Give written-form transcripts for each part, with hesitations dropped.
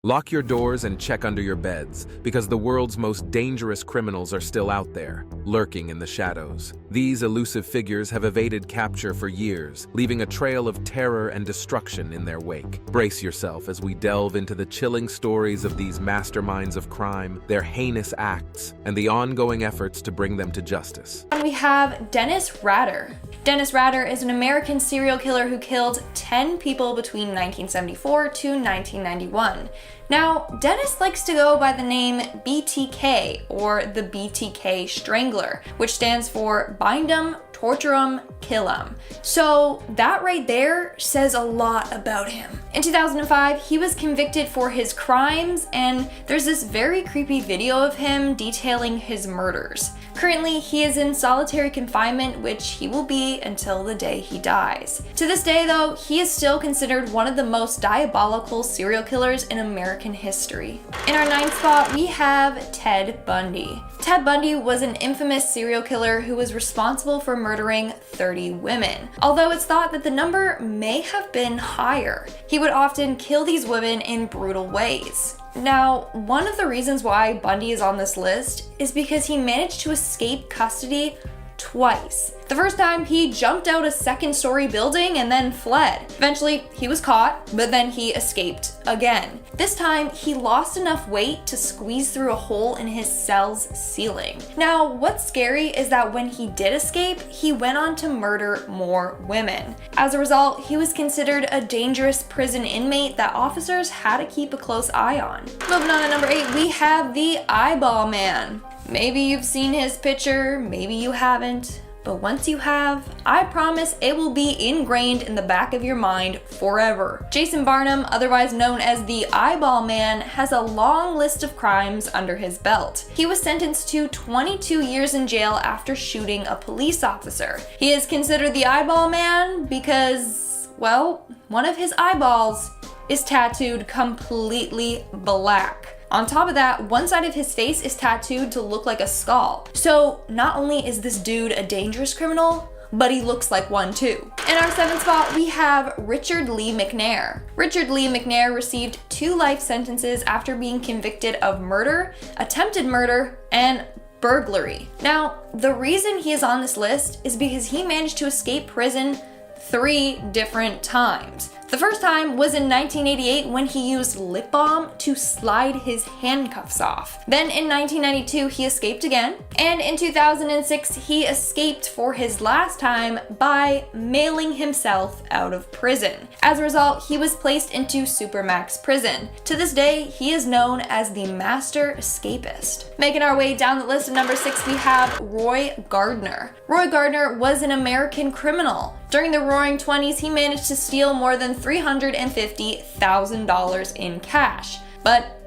Lock your doors and check under your beds, because the world's most dangerous criminals are still out there, lurking in the shadows. These elusive figures have evaded capture for years, leaving a trail of terror and destruction in their wake. Brace yourself as we delve into the chilling stories of these masterminds of crime, their heinous acts, and the ongoing efforts to bring them to justice. And we have Dennis Rader. Dennis Rader is an American serial killer who killed 10 people between 1974 to 1991. Now, Dennis likes to go by the name BTK, or the BTK Strangler, which stands for Bind 'em, Torture 'em, Kill 'em. So that right there says a lot about him. In 2005, he was convicted for his crimes, and there's this very creepy video of him detailing his murders. Currently, he is in solitary confinement, which he will be until the day he dies. To this day, though, he is still considered one of the most diabolical serial killers in American history. In our 9th spot, we have Ted Bundy. Ted Bundy was an infamous serial killer who was responsible for murdering 30 women, although it's thought that the number may have been higher. He would often kill these women in brutal ways. Now, one of the reasons why Bundy is on this list is because he managed to escape custody twice. The first time, he jumped out a second-story building and then fled. Eventually, he was caught, but then he escaped again. This time, he lost enough weight to squeeze through a hole in his cell's ceiling. Now, what's scary is that when he did escape, he went on to murder more women. As a result, he was considered a dangerous prison inmate that officers had to keep a close eye on. Moving on to number 8, we have the Eyeball Man. Maybe you've seen his picture, maybe you haven't. But once you have, I promise it will be ingrained in the back of your mind forever. Jason Barnum, otherwise known as the Eyeball Man, has a long list of crimes under his belt. He was sentenced to 22 years in jail after shooting a police officer. He is considered the Eyeball Man because, well, one of his eyeballs is tattooed completely black. On top of that, one side of his face is tattooed to look like a skull. So not only is this dude a dangerous criminal, but he looks like one too. In our 7th spot, we have Richard Lee McNair. Richard Lee McNair received 2 life sentences after being convicted of murder, attempted murder, and burglary. Now, the reason he is on this list is because he managed to escape prison 3 different times. The first time was in 1988 when he used lip balm to slide his handcuffs off. Then in 1992, he escaped again. And in 2006, he escaped for his last time by mailing himself out of prison. As a result, he was placed into Supermax prison. To this day, he is known as the master escapist. Making our way down the list at number 6, we have Roy Gardner. Roy Gardner was an American criminal. During the Roaring 20s, he managed to steal more than $350,000 in cash, but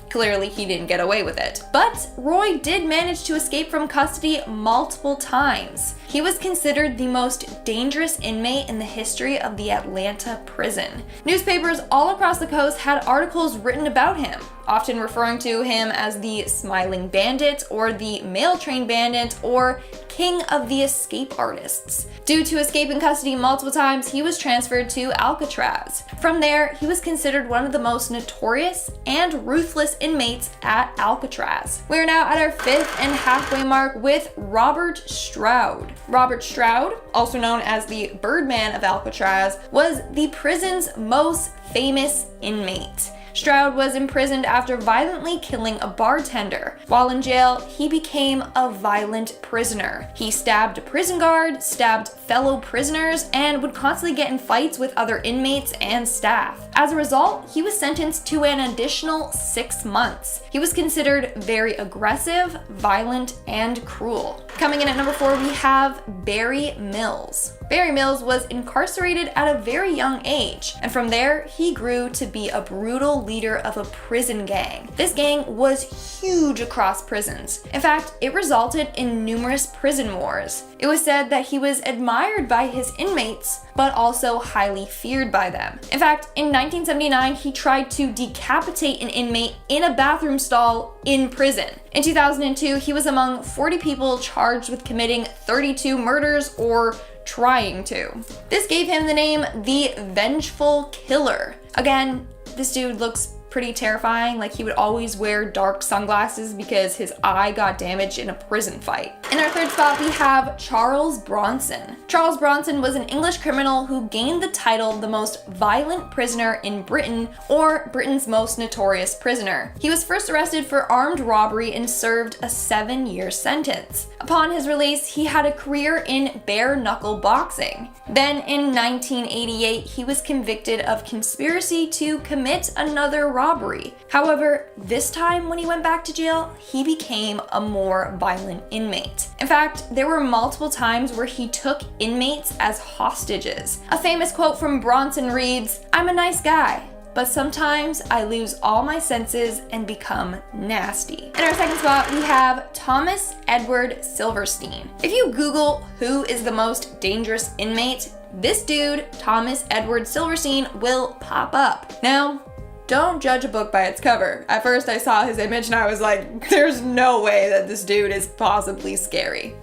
clearly he didn't get away with it. But Roy did manage to escape from custody multiple times. He was considered the most dangerous inmate in the history of the Atlanta prison. Newspapers all across the coast had articles written about him, often referring to him as the Smiling Bandit or the Mail Train Bandit or King of the Escape Artists. Due to escaping custody multiple times, he was transferred to Alcatraz. From there, he was considered one of the most notorious and ruthless inmates at Alcatraz. We are now at our 5th and halfway mark with Robert Stroud. Robert Stroud, also known as the Birdman of Alcatraz, was the prison's most famous inmate. Stroud was imprisoned after violently killing a bartender. While in jail, he became a violent prisoner. He stabbed a prison guard, stabbed fellow prisoners, and would constantly get in fights with other inmates and staff. As a result, he was sentenced to an additional 6 months. He was considered very aggressive, violent, and cruel. Coming in at number 4, we have Barry Mills. Barry Mills was incarcerated at a very young age, and from there, he grew to be a brutal leader of a prison gang. This gang was huge across prisons. In fact, it resulted in numerous prison wars. It was said that he was admired by his inmates, but also highly feared by them. In fact, in 1979, he tried to decapitate an inmate in a bathroom stall in prison. In 2002, he was among 40 people charged with committing 32 murders or trying to. This gave him the name the Vengeful Killer. Again, this dude looks pretty terrifying. Like, he would always wear dark sunglasses because his eye got damaged in a prison fight. In our third spot, we have Charles Bronson. Charles Bronson was an English criminal who gained the title the most violent prisoner in Britain, or Britain's most notorious prisoner. He was first arrested for armed robbery and served a 7-year sentence. Upon his release, he had a career in bare-knuckle boxing. Then in 1988, he was convicted of conspiracy to commit another robbery. However, this time when he went back to jail, he became a more violent inmate. In fact, there were multiple times where he took inmates as hostages. A famous quote from Bronson reads, "I'm a nice guy, but sometimes I lose all my senses and become nasty." In our second spot, we have Thomas Edward Silverstein. If you Google who is the most dangerous inmate, this dude, Thomas Edward Silverstein, will pop up. Now, don't judge a book by its cover. At first I saw his image and I was like, there's no way that this dude is possibly scary.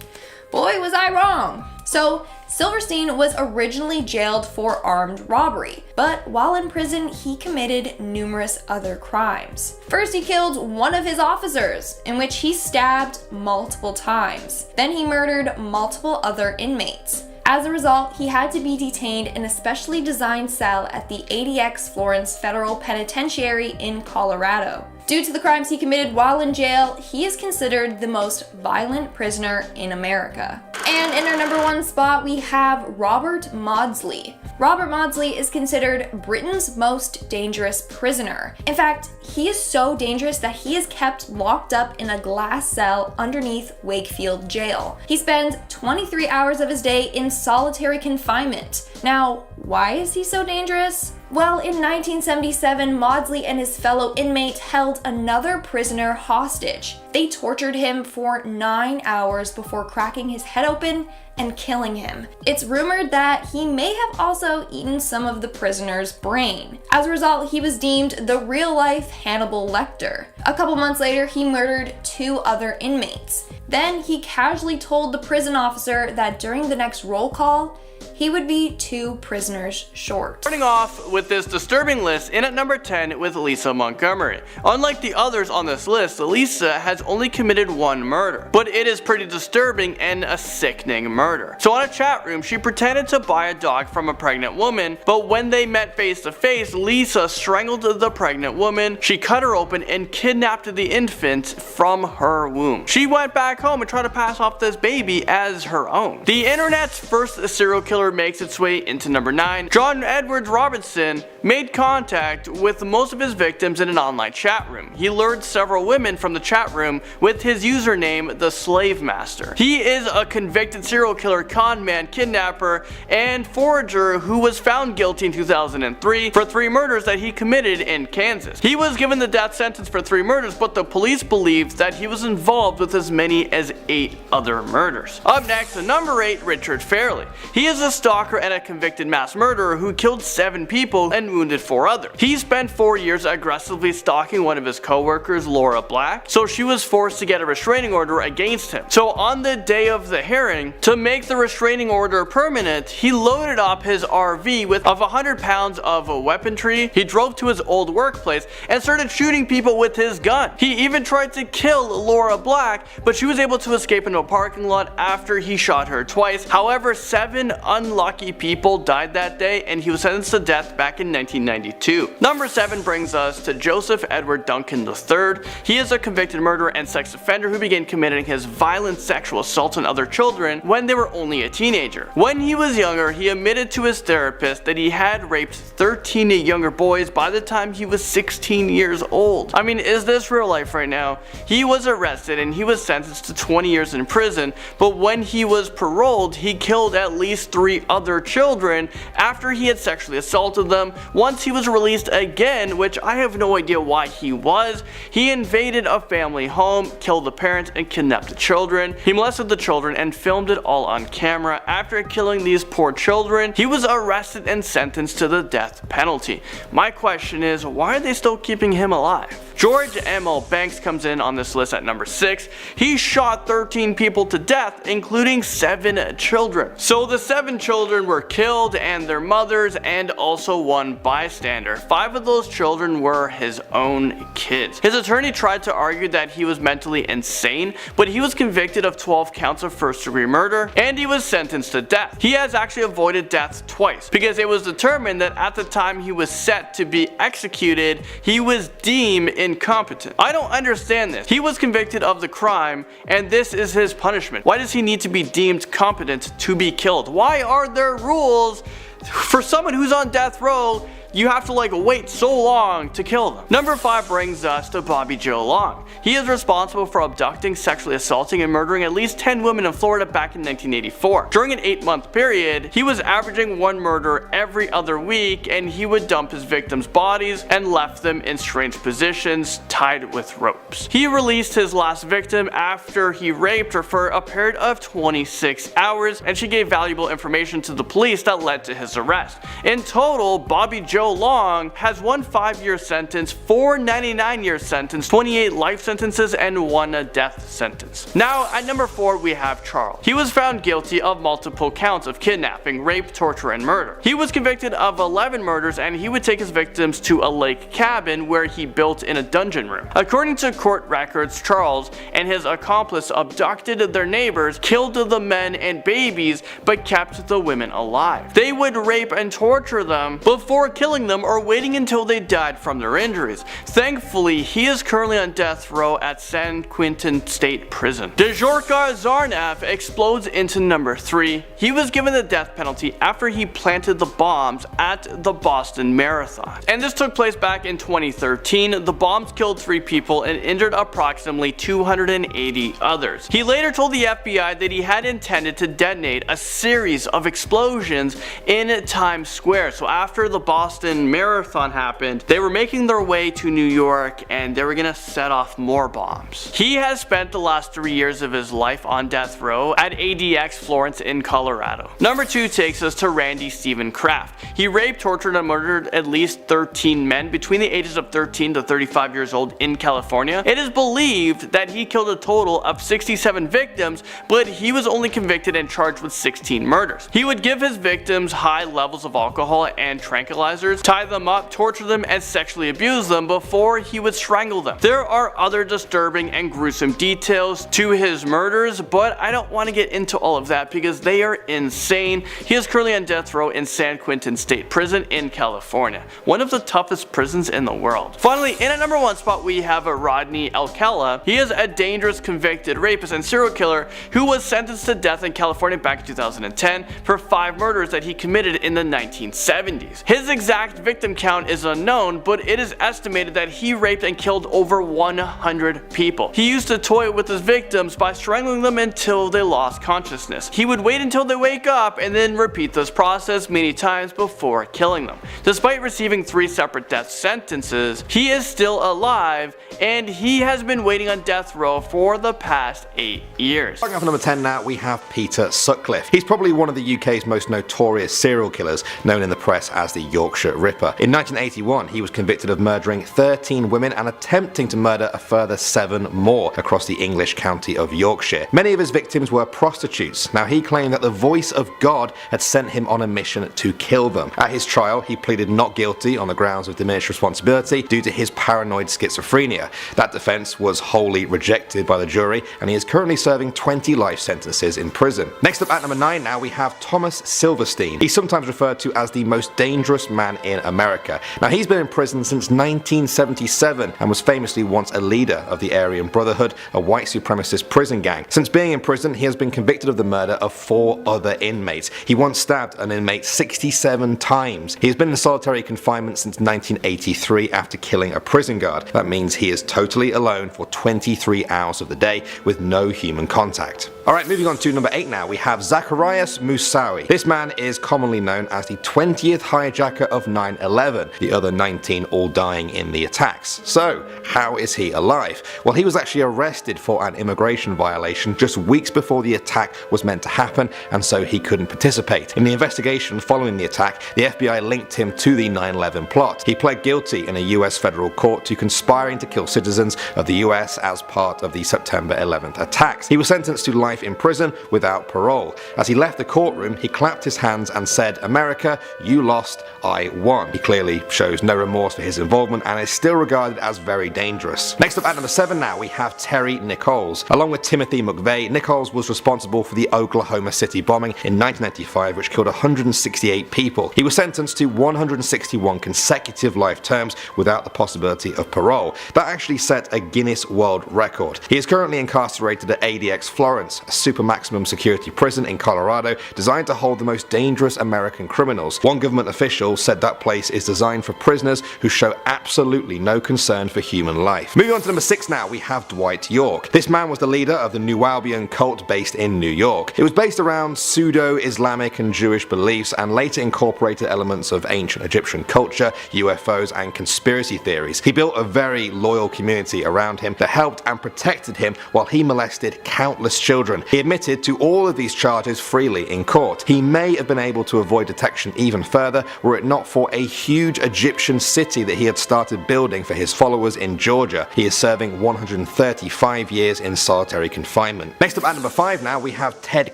Boy, was I wrong. So, Silverstein was originally jailed for armed robbery, but while in prison, he committed numerous other crimes. First, he killed one of his officers, in which he stabbed multiple times. Then he murdered multiple other inmates. As a result, he had to be detained in a specially designed cell at the ADX Florence Federal Penitentiary in Colorado. Due to the crimes he committed while in jail, he is considered the most violent prisoner in America. And in our number one spot, we have Robert Maudsley. Robert Maudsley is considered Britain's most dangerous prisoner. In fact, he is so dangerous that he is kept locked up in a glass cell underneath Wakefield Jail. He spends 23 hours of his day in solitary confinement. Now, why is he so dangerous? Well, in 1977, Maudsley and his fellow inmate held another prisoner hostage. They tortured him for 9 hours before cracking his head open and killing him. It's rumored that he may have also eaten some of the prisoner's brain. As a result, he was deemed the real-life Hannibal Lecter. A couple months later, he murdered 2 other inmates. Then he casually told the prison officer that during the next roll call, he would be 2 prisoners short. Starting off with this disturbing list, in at number 10 with Lisa Montgomery. Unlike the others on this list, Lisa has only committed 1 murder, but it is pretty disturbing and a sickening murder. So on a chat room, she pretended to buy a dog from a pregnant woman, but when they met face to face, Lisa strangled the pregnant woman, she cut her open and kidnapped the infant from her womb. She went back home and tried to pass off this baby as her own. The internet's first serial killer makes its way into number 9. John Edwards Robertson made contact with most of his victims in an online chat room. He lured several women from the chat room with his username, the Slave Master. He is a convicted serial killer, con man, kidnapper, and forager who was found guilty in 2003 for 3 murders that he committed in Kansas. He was given the death sentence for 3 murders, but the police believed that he was involved with as many as 8 other murders. Up next, at number 8, Richard Fairley. He is a stalker and a convicted mass murderer who killed 7 people and wounded 4 others. He spent 4 years aggressively stalking one of his co-workers, Laura Black, so she was forced to get a restraining order against him. So on the day of the hearing, to make the restraining order permanent, he loaded up his RV with 100 pounds of weaponry. He drove to his old workplace and started shooting people with his gun. He even tried to kill Laura Black, but she was able to escape into a parking lot after he shot her twice. However, 7 unlucky people died that day and he was sentenced to death back in 1992. Number 7 brings us to Joseph Edward Duncan III. He is a convicted murderer and sex offender who began committing his violent sexual assaults on other children when they were only a teenager. When he was younger, he admitted to his therapist that he had raped 13 younger boys by the time he was 16 years old. I mean, is this real life right now? He was arrested and he was sentenced to 20 years in prison, but when he was paroled, he killed at least 3 other children after he had sexually assaulted them. Once he was released again, which I have no idea why he was, he invaded a family home, killed the parents, and kidnapped the children. He molested the children and filmed it all on camera. After killing these poor children, he was arrested and sentenced to the death penalty. My question is, why are they still keeping him alive? George M.L. Banks comes in on this list at number 6. He shot 13 people to death, including 7 children. So the 7 children were killed and their mothers and also one bystander. 5 of those children were his own kids. His attorney tried to argue that he was mentally insane, but he was convicted of 12 counts of first-degree murder and he was sentenced to death. He has actually avoided death twice because it was determined that at the time he was set to be executed, he was deemed incompetent. I don't understand this. He was convicted of the crime and this is his punishment. Why does he need to be deemed competent to be killed? Why are there rules for someone who's on death row? You have to wait so long to kill them. Number 5 brings us to Bobby Joe Long. He is responsible for abducting, sexually assaulting, and murdering at least 10 women in Florida back in 1984. During an 8-month period, he was averaging 1 murder every other week, and he would dump his victims' bodies and left them in strange positions tied with ropes. He released his last victim after he raped her for a period of 26 hours, and she gave valuable information to the police that led to his arrest. In total, Bobby Joe Long has 1 5-year sentence, 4 99-year sentence, 28 life sentences, and 1 death sentence. Now at number 4 we have Charles. He was found guilty of multiple counts of kidnapping, rape, torture, and murder. He was convicted of 11 murders and he would take his victims to a lake cabin where he built in a dungeon room. According to court records, Charles and his accomplice abducted their neighbors, killed the men and babies, but kept the women alive. They would rape and torture them before killing them or waiting until they died from their injuries. Thankfully, he is currently on death row at San Quentin State Prison. Djorkaeff Tsarnaev explodes into number 3. He was given the death penalty after he planted the bombs at the Boston Marathon. And this took place back in 2013. The bombs killed 3 people and injured approximately 280 others. He later told the FBI that he had intended to detonate a series of explosions in Times Square. So after the Boston Marathon happened, they were making their way to New York and they were gonna set off more bombs. He has spent the last 3 years of his life on death row at ADX Florence in Colorado. Number 2 takes us to Randy Stephen Kraft. He raped, tortured, and murdered at least 13 men between the ages of 13 to 35 years old in California. It is believed that he killed a total of 67 victims, but he was only convicted and charged with 16 murders. He would give his victims high levels of alcohol and tranquilizers, tie them up, torture them, and sexually abuse them before he would strangle them. There are other disturbing and gruesome details to his murders, but I don't want to get into all of that because they are insane. He is currently on death row in San Quentin State Prison in California, one of the toughest prisons in the world. Finally, in at number 1 spot we have Rodney Alcala. He is a dangerous convicted rapist and serial killer who was sentenced to death in California back in 2010 for 5 murders that he committed in the 1970s. His exact victim count is unknown, but it is estimated that he raped and killed over 100 people. He used to toy with his victims by strangling them until they lost consciousness. He would wait until they wake up and then repeat this process many times before killing them. Despite receiving 3 separate death sentences, he is still alive and he has been waiting on death row for the past 8 years. Starting off at number 10 now, we have Peter Sutcliffe. He's probably one of the UK's most notorious serial killers, known in the press as the Yorkshire Ripper. In 1981, he was convicted of murdering 13 women and attempting to murder a further 7 more across the English county of Yorkshire. Many of his victims were prostitutes. Now, he claimed that the voice of God had sent him on a mission to kill them. At his trial, he pleaded not guilty on the grounds of diminished responsibility due to his paranoid schizophrenia. That defense was wholly rejected by the jury, and he is currently serving 20 life sentences in prison. Next up at number 9 now, we have Thomas Silverstein. He's sometimes referred to as the most dangerous man in America. Now, he's been in prison since 1977 and was famously once a leader of the Aryan Brotherhood, a white supremacist prison gang. Since being in prison, he has been convicted of the murder of 4 other inmates. He once stabbed an inmate 67 times. He has been in solitary confinement since 1983 after killing a prison guard. That means he is totally alone for 23 hours of the day with no human contact. Alright, moving on to number 8 now, we have Zacarias Moussaoui. This man is commonly known as the 20th hijacker of 9/11, the other 19 all dying in the attacks. So, how is he alive? Well, he was actually arrested for an immigration violation just weeks before the attack was meant to happen, and so he couldn't participate. In the investigation following the attack, the FBI linked him to the 9/11 plot. He pled guilty in a US federal court to conspiring to kill citizens of the US as part of the September 11th attacks. He was sentenced to life in prison without parole. As he left the courtroom, he clapped his hands and said, "America, you lost, I won." He clearly shows no remorse for his involvement and is still regarded as very dangerous. Next up at number 7 now, we have Terry Nichols. Along with Timothy McVeigh, Nichols was responsible for the Oklahoma City bombing in 1995, which killed 168 people. He was sentenced to 161 consecutive life terms without the possibility of parole. That actually set a Guinness World Record. He is currently incarcerated at ADX Florence, a super maximum security prison in Colorado designed to hold the most dangerous American criminals. One government official said that place is designed for prisoners who show absolutely no concern for human life. Moving on to number 6 now, we have Dwight York. This man was the leader of the New Albion cult based in New York. It was based around pseudo-Islamic and Jewish beliefs and later incorporated elements of ancient Egyptian culture, UFOs and conspiracy theories. He built a very loyal community around him that helped and protected him while he molested countless children. He admitted to all of these charges freely in court. He may have been able to avoid detection even further were it not for a huge Egyptian city that he had started building for his followers in Georgia. He is serving 135 years in solitary confinement. Next up at number 5 now, we have Ted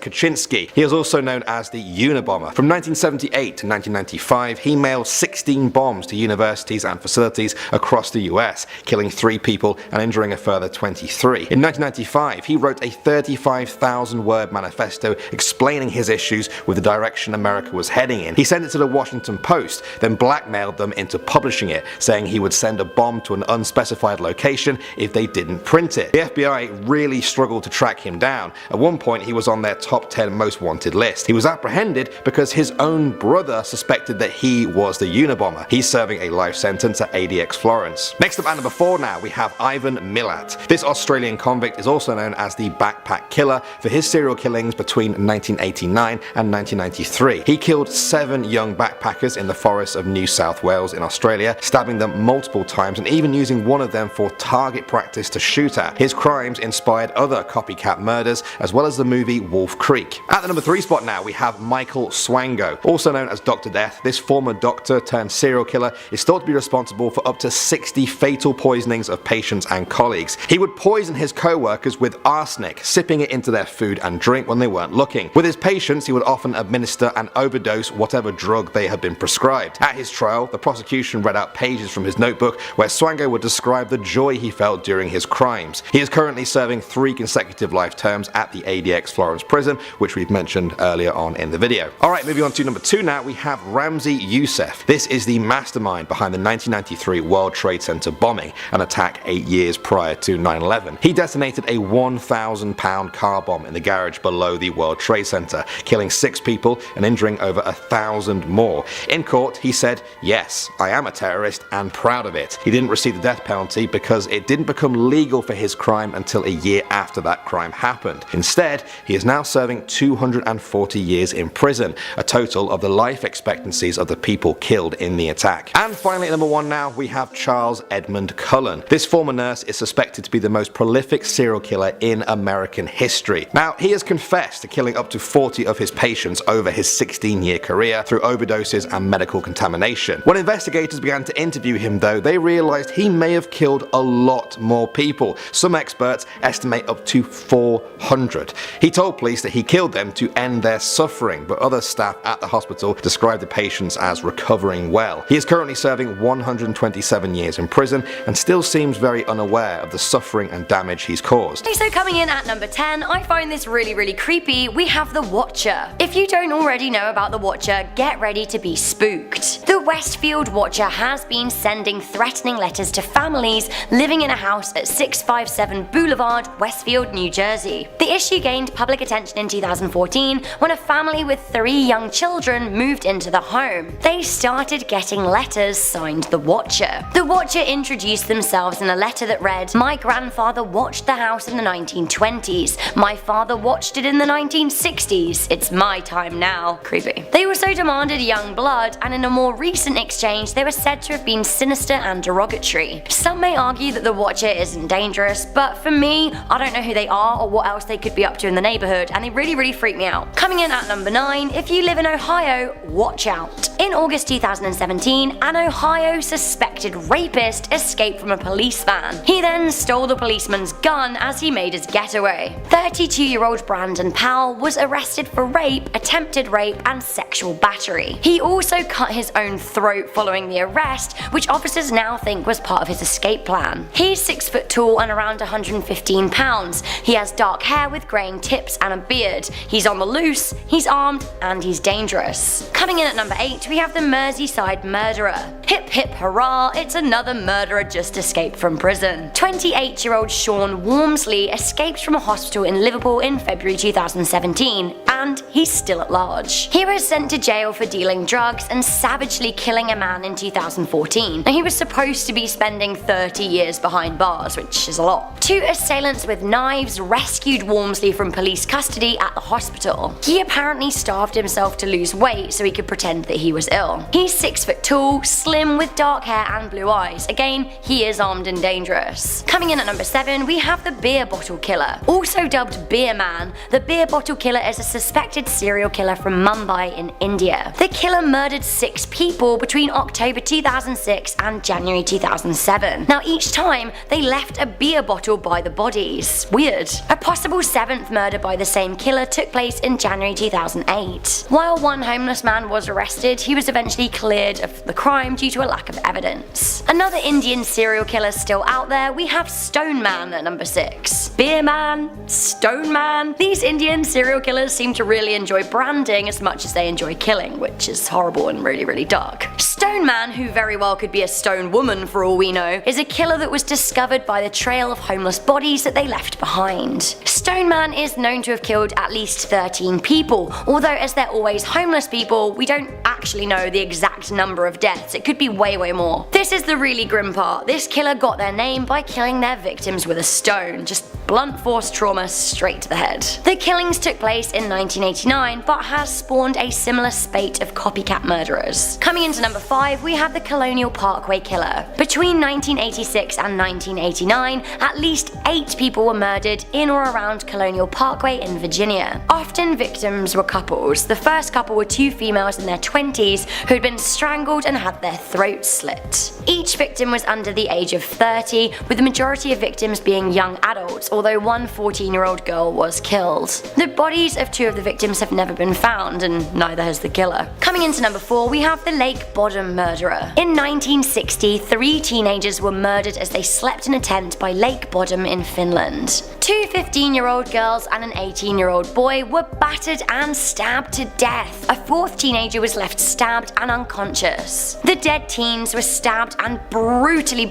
Kaczynski. He is also known as the Unabomber. From 1978 to 1995, he mailed 16 bombs to universities and facilities across the US, killing 3 people and injuring a further 23. In 1995, he wrote a 35,000-word manifesto explaining his issues with the direction America was heading in. He sent it to the Washington Post, then blackmailed them into publishing it, saying he would send a bomb to an unspecified location if they didn't print it. The FBI really struggled to track him down. At one point, he was on their top 10 most wanted list. He was apprehended because his own brother suspected that he was the Unabomber. He's serving a life sentence at ADX Florence. Next up at number 4 now, we have Ivan Milat. This Australian convict is also known as the Backpack Killer for his serial killings between 1989 and 1993. He killed 7 young backpackers in the forests of New South Wales in Australia, stabbing them multiple times and even using one of them for target practice to shoot at. His crimes inspired other copycat murders, as well as the movie Wolf Creek. At the number 3 spot now, we have Michael Swango. Also known as Dr. Death, this former doctor turned serial killer is thought to be responsible for up to 60 fatal poisonings of patients and colleagues. He would poison his co-workers with arsenic, sipping it into their food and drink when they weren't looking. With his patients, he would often administer and overdose whatever drug they had been prescribed. At his trial, the prosecution read out pages from his notebook where Swango would describe the joy he felt during his crimes. He is currently serving 3 consecutive life terms at the ADX Florence prison, which we've mentioned earlier on in the video. Alright, moving on to number 2 now, we have Ramzi Youssef. This is the mastermind behind the 1993 World Trade Center bombing, an attack 8 years prior to 9/11. He detonated a 1,000-pound car bomb in the garage below the World Trade Center, killing 6 people and injuring over 1,000 more. In court, he said, "Yes, I am a terrorist and proud of it." He didn't receive the death penalty because it didn't become legal for his crime until a year after that crime happened. Instead, he is now serving 240 years in prison, a total of the life expectancies of the people killed in the attack. And finally, at number 1 now, we have Charles Edmund Cullen. This former nurse is suspected to be the most prolific serial killer in American history. Now, he has confessed to killing up to 40 of his patients over his 16-year career through overdoses and medical contamination. When investigators began to interview him though, they realized he may have killed a lot more people. Some experts estimate up to 400. He told police that he killed them to end their suffering, but other staff at the hospital described the patients as recovering well. He is currently serving 127 years in prison and still seems very unaware of the suffering and damage he's caused. Okay, so coming in at number 10, I find this really creepy. We have the Watcher. If you don't already know about the Watcher, get ready to be spooked. The Westfield Watcher has been sending threatening letters to families living in a house at 657 Boulevard, Westfield, New Jersey. The issue gained public attention in 2014 when a family with 3 young children moved into the home. They started getting letters signed The Watcher. The Watcher introduced themselves in a letter that read, "My grandfather watched the house in the 1920s. My father watched it in the 1960s. It's my time now." Creepy. They also demanded young blood, and in in a more recent exchange, they were said to have been sinister and derogatory. Some may argue that the Watcher isn't dangerous, but for me, I don't know who they are or what else they could be up to in the neighborhood, and they really freak me out. Coming in at number 9, if you live in Ohio, watch out. In August 2017, an Ohio suspected rapist escaped from a police van. He then stole the policeman's gun as he made his getaway. 32-year-old Brandon Powell was arrested for rape, attempted rape, and sexual battery. He also cut his own throat following the arrest, which officers now think was part of his escape plan. He's 6 foot tall and around 115 pounds. He has dark hair with graying tips and a beard. He's on the loose, he's armed, and he's dangerous. Coming in at number 8, we have the Merseyside murderer. Hip hip hurrah, it's another murderer just escaped from prison. 28-year-old Sean Walmsley escaped from a hospital in Liverpool in February 2017, and he's still at large. He was sent to jail for dealing drugs and savagely killing a man in 2014. Now, he was supposed to be spending 30 years behind bars, which is a lot. 2 assailants with knives rescued Walmsley from police custody at the hospital. He apparently starved himself to lose weight so he could pretend that he was ill. He's 6 foot tall, slim with dark hair and blue eyes. Again, he is armed and dangerous. Coming in at number 7, we have the beer bottle killer. Also dubbed Beer Man, the beer bottle killer is a suspected serial killer from Mumbai in India. The killer murdered 6 people between October 2006 and January 2007. Now, each time they left a beer bottle by the bodies. Weird. A possible 7th murder by the same killer took place in January 2008. While one homeless man was arrested, he was eventually cleared of the crime due to a lack of evidence. Another Indian serial killer still out there, we have Stone Man at number 6. Beer Man, Stone Man. These Indian serial killers seem to really enjoy branding as much as they enjoy killing, which is horrible and really dark. Stone Man, who very well could be a stone woman for all we know, is a killer that was discovered by the trail of homeless bodies that they left behind. Stone Man is known to have killed at least 13 people, although as they're always homeless people, we don't actually know the exact number of deaths. It could be way more. This is the really grim part. This killer got their name by killing their victims with a stone. Just blunt force trauma straight to the head. The killings took place in 1989, but has spawned a similar spate of copycat murderers. Coming into number 5, we have the Colonial Parkway killer. Between 1986 and 1989, at least 8 people were murdered in or around Colonial Parkway in Virginia. Often victims were couples. The first couple were 2 females in their 20s who had been strangled and had their throats slit. Each victim was under the age of 30, with the majority of victims being young adults, although one 14-year-old girl was killed. The bodies of 2 of the victims have never been found, and neither has the killer. Coming into number 4, we have the Lake Bottom murderer. In 1960, 3 teenagers were murdered as they slept in a tent by Lake Bottom in Finland. 2 15-year-old girls and an 18-year-old boy were battered and stabbed to death. A 4th teenager was left stabbed and unconscious. The dead teens were stabbed and brutally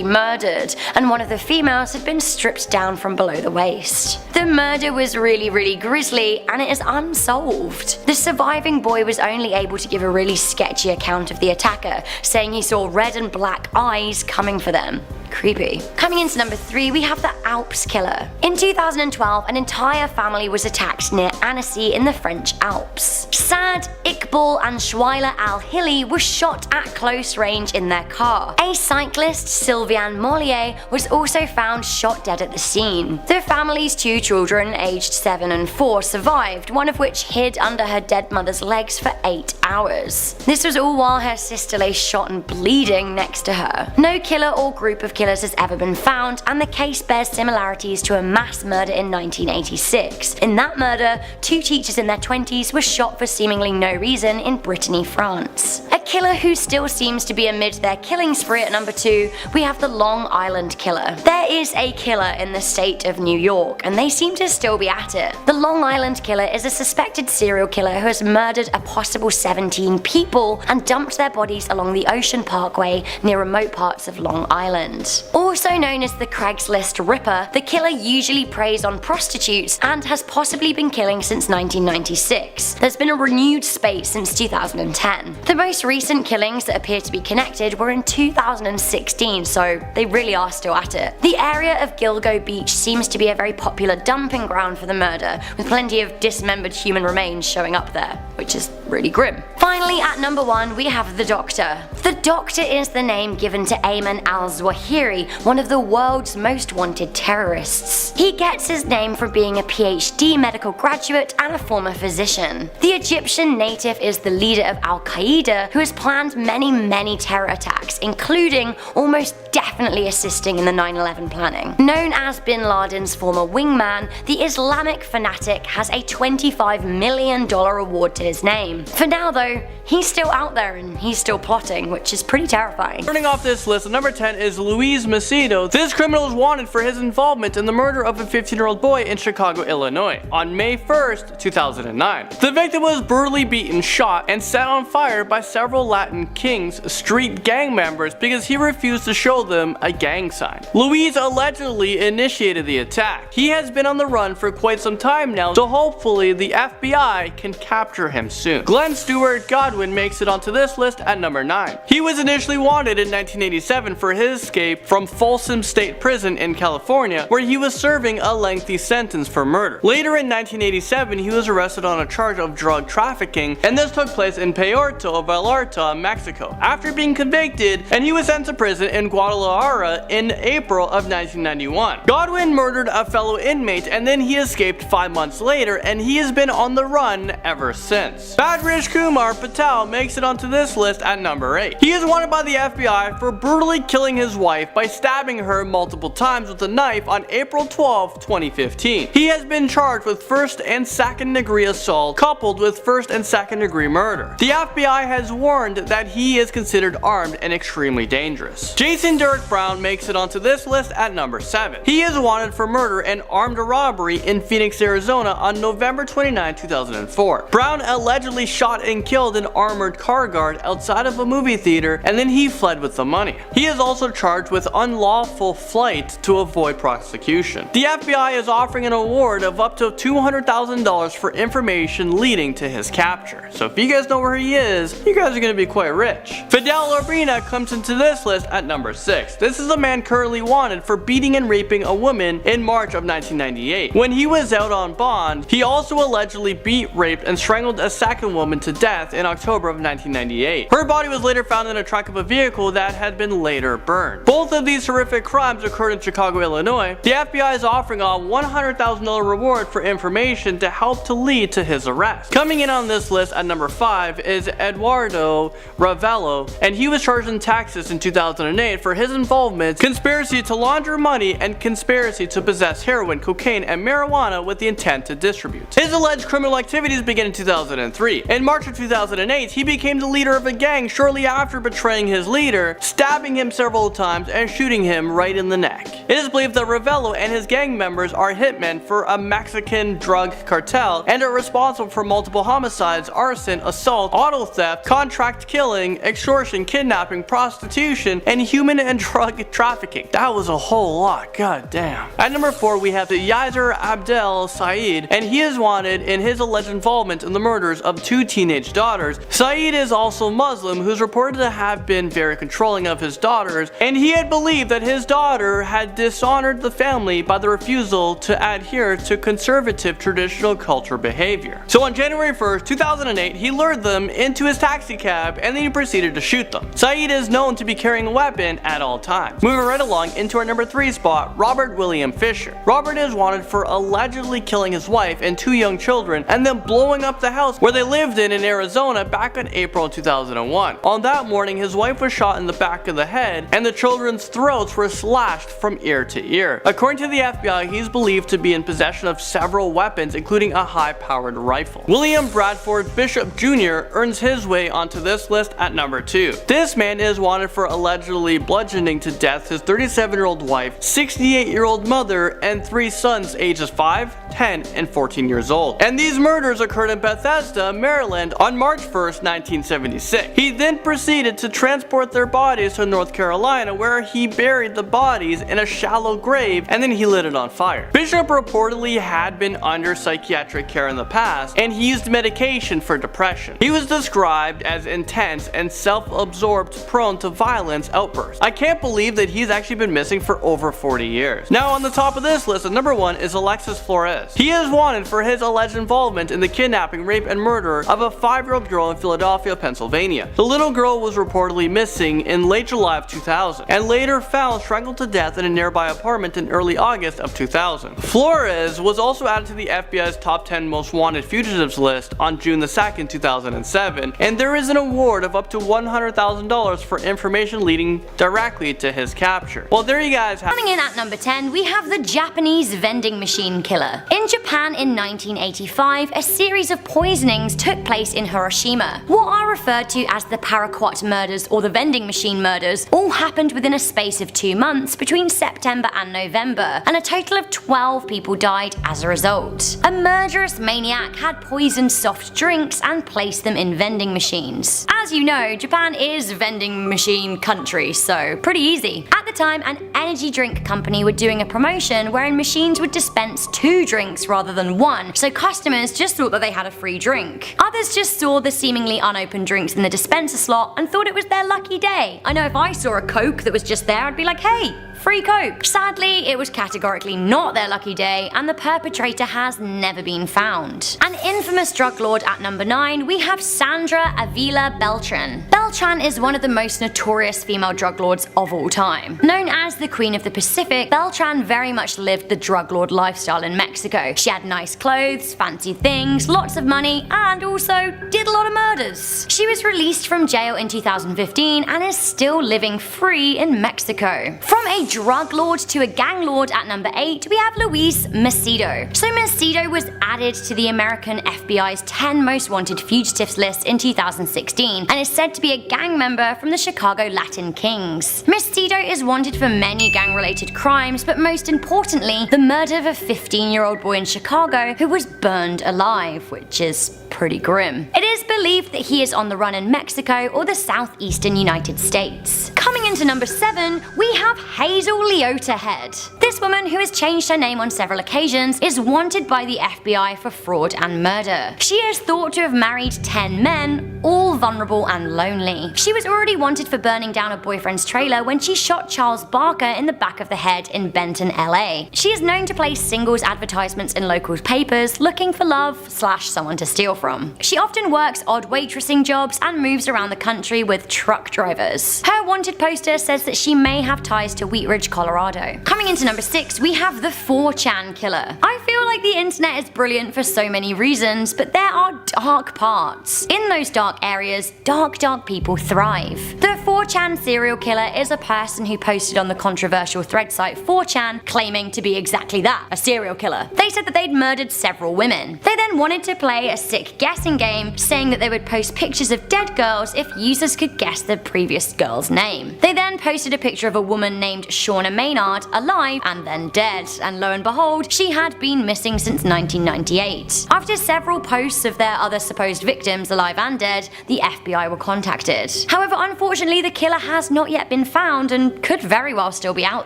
murdered, and one of the females had been stripped down from below the waist. The murder was really grisly, and it is unsolved. The surviving boy was only able to give a really sketchy account of the attacker, saying he saw red and black eyes coming for them. Creepy. Coming into number 3, we have the Alps killer. In 2012, an entire family was attacked near Annecy in the French Alps. Saad, Iqbal and Shwailer Al-Hili were shot at close range in their car. A cyclist, Sylviane Mollier, was also found shot dead at the scene. The family's 2 children, aged 7 and 4, survived, one of which hid under her dead mother's legs for 8 hours. This was all while her sister lay shot and bleeding next to her. No killer or group of killers has ever been found, and the case bears similarities to a mass murder in 1986. In that murder, 2 teachers in their 20s were shot for seemingly no reason in Brittany, France. A killer who still seems to be amid their killing spree at number 2, we have the Long Island killer. There is a killer in the state of New York, and they seem to still be at it. The Long Island killer is a suspected serial killer who has murdered a possible 17 people and dumped their bodies along the Ocean Parkway near remote parts of Long Island. Also known as the Craigslist Ripper, the killer usually preys on prostitutes and has possibly been killing since 1996. There's been a renewed spate since 2010. The most recent killings that appear to be connected were in 2016, so they really are still at it. The area of Gilgo Beach seems to be a very popular dumping ground for the murder, with plenty of dismembered human remains showing up there, which is really grim. Finally, at number 1, we have the Doctor. The Doctor is the name given to Ayman al-Zawahiri, one of the world's most wanted terrorists. He gets his name from being a PhD medical graduate and a former physician. The Egyptian native is the leader of Al-Qaeda, who has planned many terror attacks, including almost definitely assisting in the 9/11 planning. Known as Bin Laden's former wingman, the Islamic fanatic has a $25 million award to his name. For now though, he's still out there and he's still plotting, which is pretty terrifying. Starting off this list, at number 10 is Luis Macedo. This criminal is wanted for his involvement in the murder of a 15-year-old boy in Chicago, Illinois, on May 1st, 2009. The victim was brutally beaten, shot, and set on fire by several Latin Kings street gang members because he refused to show them a gang sign. Luis allegedly initiated the attack. He has been on the run for quite some time now, so hopefully the FBI can capture him soon. Glenn Stewart Godwin makes it onto this list at number 9. He was initially wanted in 1987 for his escape from Folsom State Prison in California, where he was serving a lengthy sentence for murder. Later in 1987, he was arrested on a charge of drug trafficking, and this took place in Puerto Vallarta, Mexico. After being convicted, and he was sent to prison in Guadalajara in April of 1991. Godwin murdered a fellow inmate, and then he escaped 5 months later, and he has been on the run ever since. Badrish Kumar Patel makes it onto this list at number 8. He is wanted by the FBI for brutally killing his wife by stabbing her multiple times with a knife on April 12, 2015. He has been charged with first and second degree assault coupled with first and second degree murder. The FBI has warned that he is considered armed and extremely dangerous. Jason Derek Brown makes it onto this list at number 7. He is wanted for murder and armed robbery in Phoenix, Arizona on November 29, 2004. Brown allegedly shot and killed an armored car guard outside of a movie theater, and then he fled with the money. He is also charged with unlawful flight to avoid prosecution. The FBI is offering an award of up to $200,000 for information leading to his capture. So if you guys know where he is, you guys are going to be quite rich. Fidel Urbina comes into this list at number 6. This is a man currently wanted for beating and raping a woman in March of 1998. When he was out on bond, he also allegedly beat, raped, and strangled a second woman to death in October of 1998. Her body was later found in a trunk of a vehicle that had been later burned. Both of these horrific crimes occurred in Chicago, Illinois. The FBI is offering a $100,000 reward for information to help to lead to his arrest. Coming in on this list at number 5 is Eduardo Ravello, and he was charged in Texas in 2008 for his involvement, conspiracy to launder money, and conspiracy to possess heroin, cocaine, and marijuana with the intent to distribute. His alleged criminal activities began in 2003. In March of 2008, he became the leader of a gang shortly after betraying his leader, stabbing him several times, and shooting him right in the neck. It is believed that Ravello and his gang members are hitmen for a Mexican drug cartel and are responsible for multiple homicides, arson, assault, auto theft, contract killing, extortion, kidnapping, prostitution, and human and drug trafficking. That was a whole lot, god damn. At number 4, we have the Yasser Abdel Said, and he is wanted in his alleged involvement in the murders of 2 teenage daughters. Said is also Muslim, who's reported to have been very controlling of his daughters, and he had believed that his daughter had dishonored the family by the refusal to adhere to conservative traditional culture behavior. So on January 1st, 2008, he lured them into his taxi cab and then he proceeded to shoot them. Said is known to be carrying a weapon at all times. Moving right along into our number 3 spot, Robert William Fisher. Robert is wanted for allegedly killing his wife and 2 young children and then blowing up the house where they lived in Arizona back in April 2001. On that morning, his wife was shot in the back of the head and the children's throats were slashed from ear to ear. According to the FBI, he's believed to be in possession of several weapons, including a high-powered rifle. William Bradford Bishop Jr. earns his way onto this list at number 2. This man is wanted for allegedly bludgeoning to death his 37-year-old wife, 68-year-old mother, and 3 sons ages 5, 10, and 14 years old. And these murders occurred in Bethesda, Maryland on March 1st, 1976. He then proceeded to transport their bodies to North Carolina, where he buried the bodies in a shallow grave and then he lit it on fire. Bishop reportedly had been under psychiatric care in the past and he used medication for depression. He was described as intense and self-absorbed, prone to violence outbursts. A can't believe that he's actually been missing for over 40 years. Now on the top of this list at number 1 is Alexis Flores. He is wanted for his alleged involvement in the kidnapping, rape, and murder of a 5-year-old girl in Philadelphia, Pennsylvania. The little girl was reportedly missing in late July of 2000 and later found strangled to death in a nearby apartment in early August of 2000. Flores was also added to the FBI's top 10 most wanted fugitives list on June 2nd, 2007, and there is an award of up to $100,000 for information leading directly to his capture. Well, there you guys have it. Coming in at number 10, we have the Japanese vending machine killer. In Japan in 1985, a series of poisonings took place in Hiroshima. What are referred to as the paraquat murders or the vending machine murders all happened within a space of 2 months between September and November, and a total of 12 people died as a result. A murderous maniac had poisoned soft drinks and placed them in vending machines. As you know, Japan is vending machine country, so pretty easy. At the time, an energy drink company were doing a promotion wherein machines would dispense 2 drinks rather than 1, so customers just thought that they had a free drink. Others just saw the seemingly unopened drinks in the dispenser slot and thought it was their lucky day. I know if I saw a Coke that was just there, I'd be like, hey, free Coke. Sadly, it was categorically not their lucky day, and the perpetrator has never been found. An infamous drug lord at number 9, we have Sandra Avila Beltran. Beltran is one of the most notorious female drug lords of all time. Known as the Queen of the Pacific, Beltran very much lived the drug lord lifestyle in Mexico. She had nice clothes, fancy things, lots of money, and also did a lot of murders. She was released from jail in 2015 and is still living free in Mexico. From a drug lord to a gang lord at number 8, we have Luis Macedo. So Macedo was added to the American FBI's 10 most wanted fugitives list in 2016 and is said to be a gang member from the Chicago Latin Kings. Macedo is wanted for many gang-related crimes, but most importantly, the murder of a 15-year-old boy in Chicago who was burned alive, which is pretty grim. It is believed that he is on the run in Mexico or the southeastern United States. Coming into number 7, we have Hazel Leota Head. This woman, who has changed her name on several occasions, is wanted by the FBI for fraud and murder. She is thought to have married 10 men, all vulnerable and lonely. She was already wanted for burning down a boyfriend's trailer when she shot Charles Barker in the back of the head in Benton, LA. She is known to place singles advertisements in local papers looking for love/someone to steal from. She often works odd waitressing jobs and moves around the country with truck drivers. Her wanted poster says that she may have ties to Wheat Ridge, Colorado. Coming into number 6, we have the 4chan killer. I feel like the internet is brilliant for so many reasons, but there are dark parts. In those dark areas, dark people thrive. The 4chan serial killer is a person who posted on the controversial thread site 4chan claiming to be exactly that, a serial killer. They said that they'd murdered several women. They then wanted to play a sick guessing game, saying that they would post pictures of dead girls if users could guess the previous girl's name. They then posted a picture of a woman named Shauna Maynard alive and then dead, and lo and behold, she had been missing since 1998. After several posts of their other supposed victims alive and dead, the FBI were contacted. However, unfortunately, the killer has not yet been found and could very well still be out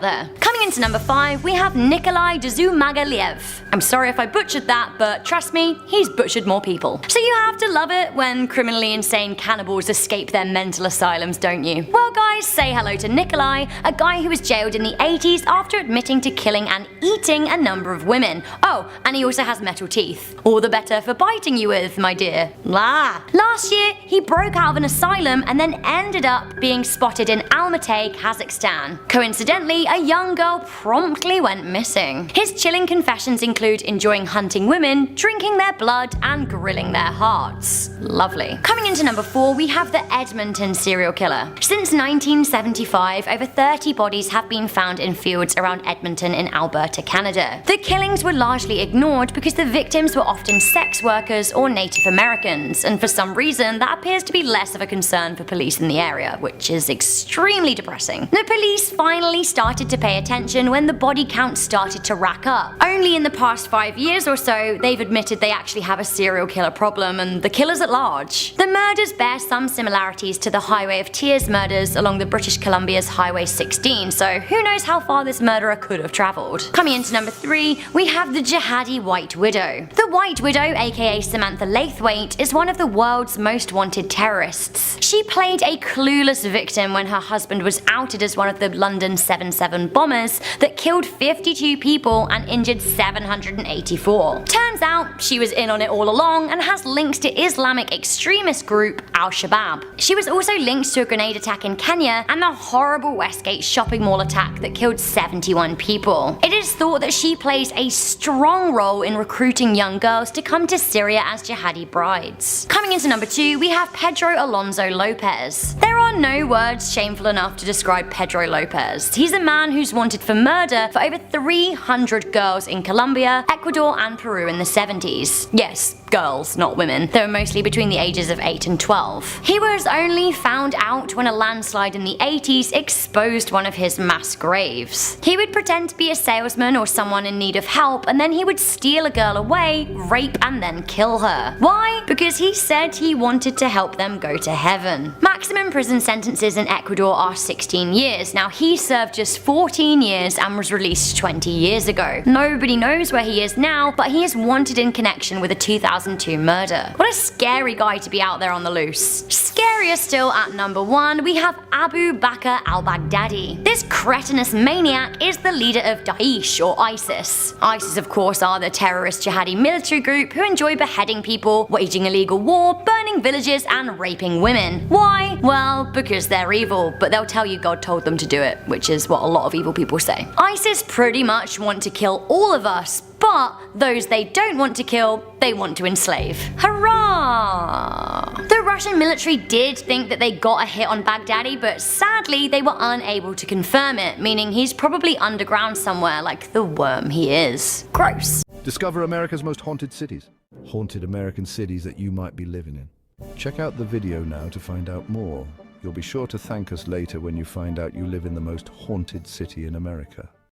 there. Coming into number 5, we have Nikolai Dzumagaliev. I'm sorry if I butchered that, but trust me, he's butchered more people. So you have to love it when criminally insane cannibals escape their mental asylums, don't you? Well guys, say hello to Nikolai, a guy who was jailed in the 80s after admitting to killing and eating a number of women. Oh, and he also has metal teeth. All the better for biting you with, my dear. Last year, he broke out of an asylum and then ended up being spotted in Almaty, Kazakhstan. Coincidentally, a young girl promptly went missing. His chilling confessions include enjoying hunting women, drinking their blood, and grilling their hearts. Lovely. Coming into number 4, we have the Edmonton serial killer. Since 1975, over 30 bodies have been found in fields around Edmonton in Alberta, Canada. The killings were largely ignored because the victims were often sex workers or Native Americans, and for some reason that appears to be less of a concern for police in the area, which is extremely depressing. The police finally started to pay attention when the body count started to rack up. Only in the past 5 years or so, they've admitted they actually have a serial killer problem and the killers at large. The murders bear some similarities to the Highway of Tears murders along the British Columbia's Highway 16, so who knows how far this murderer could have travelled. Coming into number 3, we have the jihadi White Widow. The White Widow, aka Samantha Laithwaite, is one of the world's most wanted terrorists. She played a clueless victim when her husband was outed as one of the London 7/7 bombers that killed 52 people and injured 784. Turns out she was in on it all along and has links to Islamic extremist group Al-Shabaab. She was also linked to a grenade attack in Kenya and the horrible Westgate shopping mall attack that killed 71 people. It is thought that she plays a strong role in recruiting young girls to come to Syria as jihadi brides. Coming into number 2, we have Pedro Alonso Lopez. There are no words shameful enough to describe Pedro Lopez. He's a man who's wanted for murder for over 300 girls in Colombia, Ecuador and Peru in the 70s. Yes, girls, not women. They were mostly between the ages of 8 and 12. He was only found out when a landslide in the 80s exposed one of his mass graves. He would pretend to be a salesman or someone in need of help, and then he would steal a girl away, rape and then kill her. Why? Because he said he wanted to help them go to heaven. Maximum prison sentences in Ecuador are 16 years. Now he served just 14 years and was released 20 years ago. Nobody knows where he is now, but he is wanted in connection with a 2002 murder. What a scary guy to be out there on the loose. Scarier still, at number 1, we have Abu Bakr al-Baghdadi. This cretinous maniac is the leader of Daesh or ISIS. ISIS of course are the terrorist jihadi military group who enjoy beheading people, waging illegal war, burning villages and raping women. Why? Well, because they're evil, but they'll tell you God told them to do it, which is what a lot of evil people say. ISIS pretty much want to kill all of us, but those they don't want to kill, they want to enslave. Hurrah! The Russian military did think that they got a hit on Baghdadi, but sadly they were unable to confirm it, meaning he's probably underground somewhere like the worm he is. Gross. Discover America's most haunted cities. Haunted American cities that you might be living in. Check out the video now to find out more. You'll be sure to thank us later when you find out you live in the most haunted city in America.